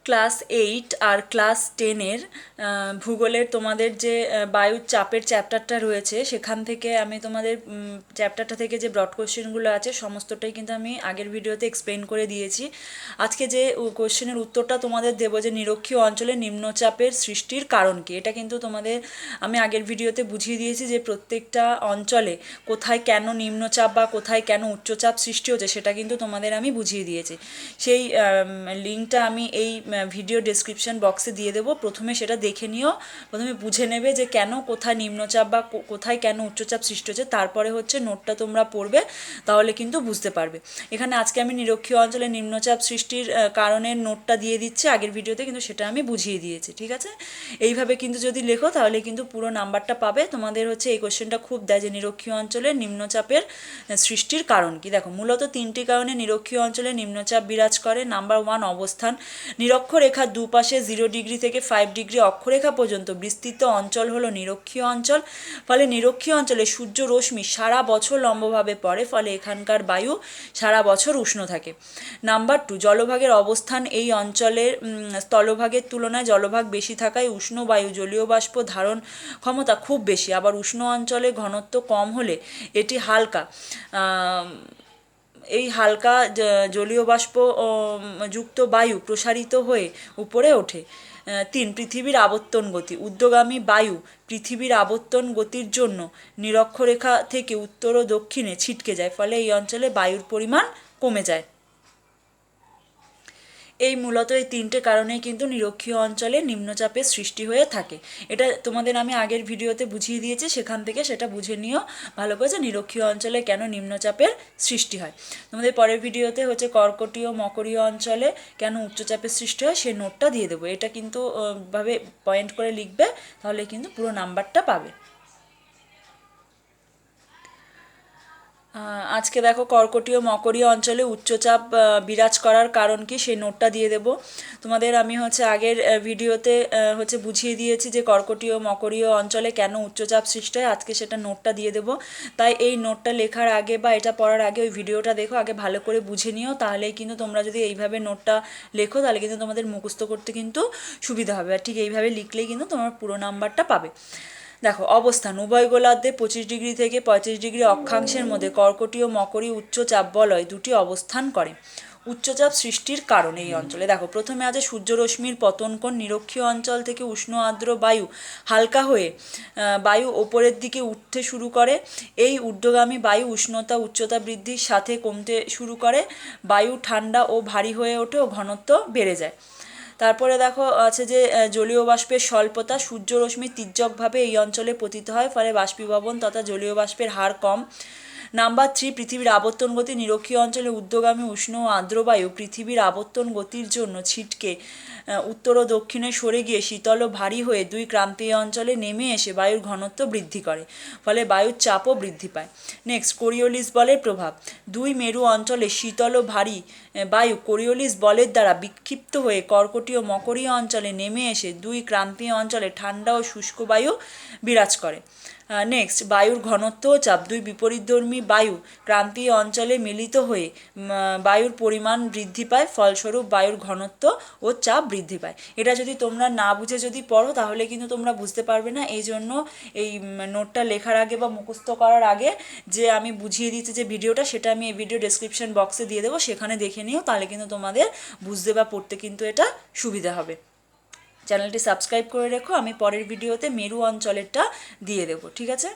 Class 8 আর class 10-এর ভূগোলের তোমাদের যে বায়ুর চাপের চ্যাপ্টারটা রয়েছে সেখান থেকে আমি তোমাদের চ্যাপ্টারটা থেকে যে ব্রড কোশ্চেনগুলো আছে সমস্তটাই কিন্তু আমি আগের ভিডিওতে এক্সপ্লেন করে দিয়েছি। আজকে যে কোশ্চেনের উত্তরটা তোমাদের দেবো যে নিরক্ষীয় অঞ্চলে নিম্নচাপের সৃষ্টির কারণ কি, এটা কিন্তু তোমাদের আমি আগের ভিডিওতে বুঝিয়ে দিয়েছি যে প্রত্যেকটা অঞ্চলে কোথায় কেন নিম্নচাপ বা কোথায় কেন উচ্চচাপ সৃষ্টি হচ্ছে সেটা কিন্তু তোমাদের আমি বুঝিয়ে দিয়েছি। সেই লিঙ্কটা আমি এই ভিডিও ডেসক্রিপশন বক্সে দিয়ে দেবো, প্রথমে সেটা দেখে নিও, প্রথমে বুঝে নেবে যে কেন কোথায় নিম্নচাপ বা কোথায় কেন উচ্চচাপ সৃষ্টি হচ্ছে, তারপরে হচ্ছে নোটটা তোমরা পড়বে, তাহলে কিন্তু বুঝতে পারবে। এখানে আজকে আমি নিরক্ষীয় অঞ্চলে নিম্নচাপ সৃষ্টির কারণের নোটটা দিয়ে দিচ্ছি, আগের ভিডিওতে কিন্তু সেটা আমি বুঝিয়ে দিয়েছি, ঠিক আছে। এইভাবে কিন্তু যদি লেখো তাহলে কিন্তু পুরো নাম্বারটা পাবে। তোমাদের হচ্ছে এই কোশ্চেনটা খুব দেয় যে নিরক্ষীয় অঞ্চলে নিম্নচাপের সৃষ্টির কারণ কি। দেখো মূলত 3টি কারণে নিরক্ষীয় অঞ্চলে নিম্নচাপ বিরাজ করে। নাম্বার 1, অবস্থান। নিরক্ষরেখার দুপাশে 0 ডিগ্রি থেকে 5 ডিগ্রি অক্ষরেখা পর্যন্ত বিস্তৃত অঞ্চল হলো নিরক্ষীয় অঞ্চল। ফলে নিরক্ষীয় অঞ্চলে সূর্য রশ্মি সারা বছর লম্বভাবে পড়ে, ফলে এখানকার বায়ু সারা বছর উষ্ণ থাকে। নাম্বার 2, জলভাগের অবস্থান। এই অঞ্চলের স্থলভাগের তুলনায় জলভাগ বেশি থাকায় উষ্ণ বায়ু জলীয় বাষ্প ধারণ ক্ষমতা খুব বেশি। আবার উষ্ণ অঞ্চলে ঘনত্ব কম হলে এটি হালকা এই হালকা জলীয় বাষ্প যুক্ত বায়ু প্রসারিত হয়ে উপরে ওঠে। 3, পৃথিবীর আবর্তন গতি। ঊর্ধ্বগামী বায়ু পৃথিবীর আবর্তন গতির জন্য নিরক্ষরেখা থেকে উত্তর ও দক্ষিণে ছিটকে যায়, ফলে এই অঞ্চলে বায়ুর পরিমাণ কমে যায়। এই মূলত এই 3টে কারণেই কিন্তু নিরক্ষীয় অঞ্চলে নিম্নচাপের সৃষ্টি হয়ে থাকে। এটা তোমাদের আমি আগের ভিডিওতে বুঝিয়ে দিয়েছি, সেখান থেকে সেটা বুঝে নিও ভালো করে যে নিরক্ষীয় অঞ্চলে কেন নিম্নচাপের সৃষ্টি হয়। তোমাদের পরের ভিডিওতে হচ্ছে কর্কটীয় মকরীয় অঞ্চলে কেন উচ্চচাপের সৃষ্টি হয় সেই নোটটা দিয়ে দেবো। এটা কিন্তু ভাবে পয়েন্ট করে লিখবে, তাহলে কিন্তু পুরো নাম্বারটা পাবে। আজকে দেখো কর্কটীয় মকরীয় অঞ্চলে উচ্চচাপ বিরাজ করার কারণ কি সেই নোটটা দিয়ে দেব। তোমাদের আমি হচ্ছে আগের ভিডিওতে হচ্ছে বুঝিয়ে দিয়েছি যে কর্কটীয় মকরীয় অঞ্চলে কেন উচ্চচাপ সৃষ্টি হয়, আজকে সেটা নোটটা দিয়ে দেব। তাই এই নোটটা লেখার আগে বা এটা পড়ার আগে ওই ভিডিওটা দেখো, আগে ভালো করে বুঝে নিও, তাহলেই কিন্তু তোমরা যদি এইভাবে নোটটা লেখো তাহলে কিন্তু তোমাদের মুখস্থ করতে কিন্তু সুবিধা হবে। আর ঠিক এইভাবে লিখলেই কিন্তু তোমরা পুরো নাম্বারটা পাবে। দেখো অবস্থান। উভয় গোলার্ধে 25 ডিগ্রি থেকে 35 ডিগ্রি অক্ষাংশের মধ্যে কর্কটীয় মকরী উচ্চচাপ বলয় দুটি অবস্থান করে। উচ্চচাপ সৃষ্টির কারণ এই অঞ্চলে দেখো প্রথমে আছে সূর্যরশ্মির পতন কোণ। নিরক্ষীয় অঞ্চল থেকে উষ্ণ আর্দ্র বায়ু হালকা হয়ে বায়ু ওপরের দিকে উঠতে শুরু করে। এই ঊর্ধ্বগামী বায়ু উচ্চতা বৃদ্ধির সাথে কমতে শুরু করে, বায়ু ঠান্ডা ও ভারী হয়ে ওঠে ও ঘনত্ব বেড়ে যায়। তারপরে দেখো আছে যে জলীয় বাষ্পের স্বল্পতা। সূর্যরশ্মি তির্যকভাবে এই অঞ্চলে পতিত হয়, ফলে বাষ্পীভবন তথা জলীয় বাষ্পের হার কম। নাম্বার 3, পৃথিবীর আবর্তন গতি। নিরক্ষীয় অঞ্চলে ঊর্ধ্বগামী উষ্ণ ও আর্দ্রবায়ু পৃথিবীর আবর্তন গতির জন্য ছিটকে উত্তর ও দক্ষিণে সরে গিয়ে শীতল ও ভারী হয়ে দুই ক্রান্তীয় অঞ্চলে নেমে এসে বায়ুর ঘনত্ব বৃদ্ধি করে, ফলে বায়ুর চাপও বৃদ্ধি পায়। নেক্সট, কোরিওলিস বলের প্রভাব। দুই মেরু অঞ্চলে শীতল ও ভারী বায়ু কোরিওলিস বলের দ্বারা বিক্ষিপ্ত হয়ে কর্কটীয় মকরীয় অঞ্চলে নেমে এসে দুই ক্রান্তীয় অঞ্চলে ঠান্ডা ও শুষ্ক বায়ু বিরাজ করে। নেক্সট, বায়ুর ঘনত্ব ও চাপ। দুই বিপরীতধর্মী বায়ু ক্রান্তীয় অঞ্চলে মিলিত হয়ে বায়ুর পরিমাণ বৃদ্ধি পায়, ফলস্বরূপ বায়ুর ঘনত্ব ও চাপ বৃদ্ধি পায়। এটা যদি তোমরা না বুঝে যদি পড়ো তাহলে কিন্তু তোমরা বুঝতে পারবে না। এই জন্য এই নোটটা লেখার আগে বা মুখস্থ করার আগে যে আমি বুঝিয়ে দিচ্ছি যে ভিডিওটা, সেটা আমি এই ভিডিও ডেসক্রিপশন বক্সে দিয়ে দেবো, সেখানে দেখে নিও, তাহলে কিন্তু তোমাদের বুঝতে বা পড়তে কিন্তু এটা সুবিধা হবে। চ্যানেলটি সাবস্ক্রাইব করে রেখো, আমি পরের ভিডিওতে মেরু অঞ্চলেরটা দিয়ে দেবো, ঠিক আছে।